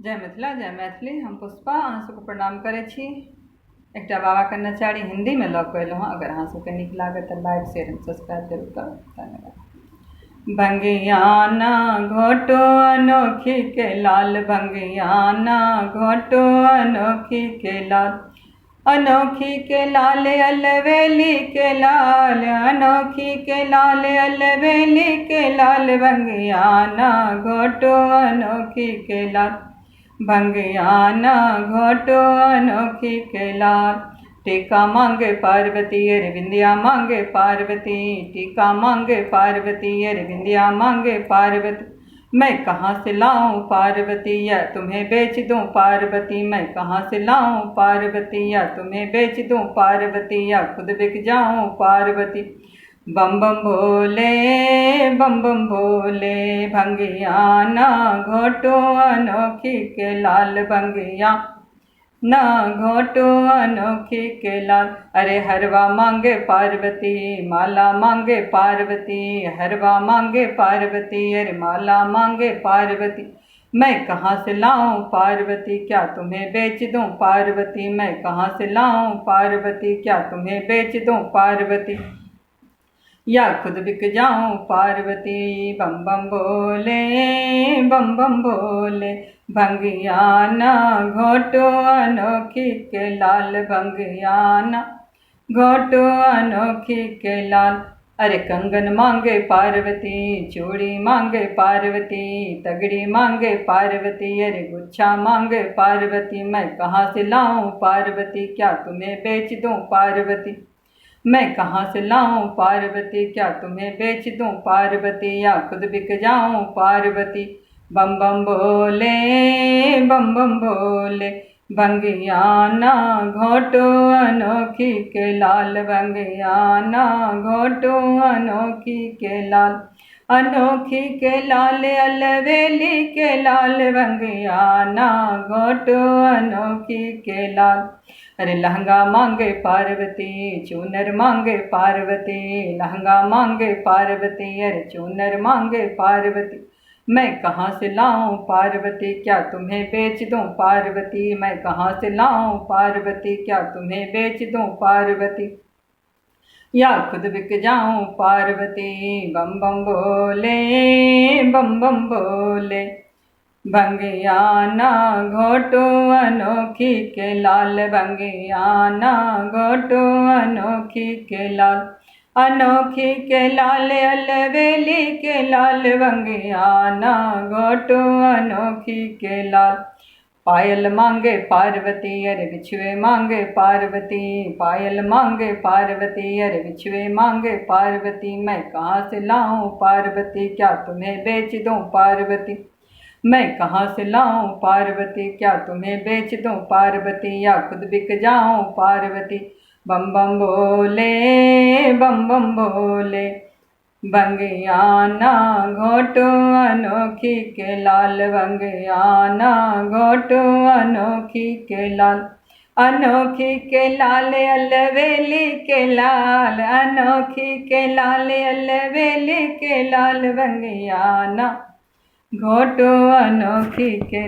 जय मिथिला जय मैथिली। हम पुष्पा अहाँ सबके प्रणाम करै छी। एकटा बाबा के नचारी हिंदी में लऽ कऽ एलहुँ। अगर अहाँ सबके नीक लागत तऽ लाइक शेयर एंड सब्सक्राइब जरूर करब। धन्यवाद। भंगियाना घोटो अनोखी के लाल, भंगियाना घोटो अनोखी के लाल, अनोखी के लाल अलवेली के लाल, अनोखी के लाल अलवेली के लाल, भंगियाना घोटो अनोखी के लाल, भंगियाना घोटो अनोखी के लाल। टीका मांगे पार्वती अरे विंध्या मांगे पार्वती, टीका मांगे पार्वती अरे विंध्या मांगे पार्वती। मैं कहाँ से लाऊं पार्वती या तुम्हें बेच दूं पार्वती, मैं कहाँ से लाऊं पार्वती या तुम्हें बेच दूं पार्वती, या खुद बिक जाऊं पार्वती। बम बम भोले बम बम भोले, भंगियाना घोटो अनोखी के लाल, भंगिया ना घोटो अनोखी के लाल। अरे हरवा मांगे पार्वती माला मांगे पार्वती, हरवा मांगे पार्वती अरे माला मांगे पार्वती। मैं कहाँ से लाऊं पार्वती क्या तुम्हें बेच दूं पार्वती, मैं कहाँ से लाऊं पार्वती क्या तुम्हें बेच दूं पार्वती, या खुद बिक जाऊं पार्वती। बम बम भोले बम बम भोले, भंगियाना घोटो अनोखी के लाल, भंगियाना घोटो अनोखी के लाल। अरे कंगन मांगे पार्वती चूड़ी मांगे पार्वती, तगड़ी मांगे पार्वती अरे गुच्छा मांगे पार्वती। मैं कहाँ से लाऊं पार्वती क्या तुम्हें बेच दूं पार्वती, मैं कहाँ से लाऊं पार्वती क्या तुम्हें बेच दूं पार्वती, या खुद बिक जाऊं पार्वती। बम बम भोले बम बम भोले, भंगियाना घोटो अनोखी के लाल, भंगियाना घोटो अनोखी के लाल, अनोखी के लाल अलवेली के लाल, भंगियाना घोटो अनोखी के लाल। अरे लहंगा मांगे पार्वती चूनर मांगे पार्वती, लहंगा मांगे पार्वती अरे चूनर मांगे पार्वती। मैं कहाँ से लाऊं पार्वती क्या तुम्हें बेच दूं पार्वती, मैं कहाँ से लाऊं पार्वती क्या तुम्हें बेच दूं पार्वती, या खुद बिक जाऊं पार्वती। बम बम भोले बम बम भोले, भंगियाना घोटो अनोखी के लाल, भंगियाना घोटो अनोखी के लाल, अनोखी के लाल अलवेली के लाल, भंगियाना घोटो अनोखी के लाल। पायल मांगे पार्वती अरे बिछुए मांगे पार्वती, पायल मांगे पार्वती अरे बिछुए मांगे पार्वती। मैं कहाँ से लाऊं पार्वती क्या तुम्हें बेच दूं पार्वती, मैं कहाँ से लाऊं पार्वती क्या तुम्हें बेच दूं पार्वती, या खुद बिक जाऊं पार्वती। बम बम भोले बम बम भोले, भंगियाना घोटो अनोखी के लाल, भंगियाना घोटो अनोखी के लाल, अनोखी के लाल अलवेली के लाल, अनोखी के लाल अलवेली के लाल, भंगियाना घोटो अनोखी के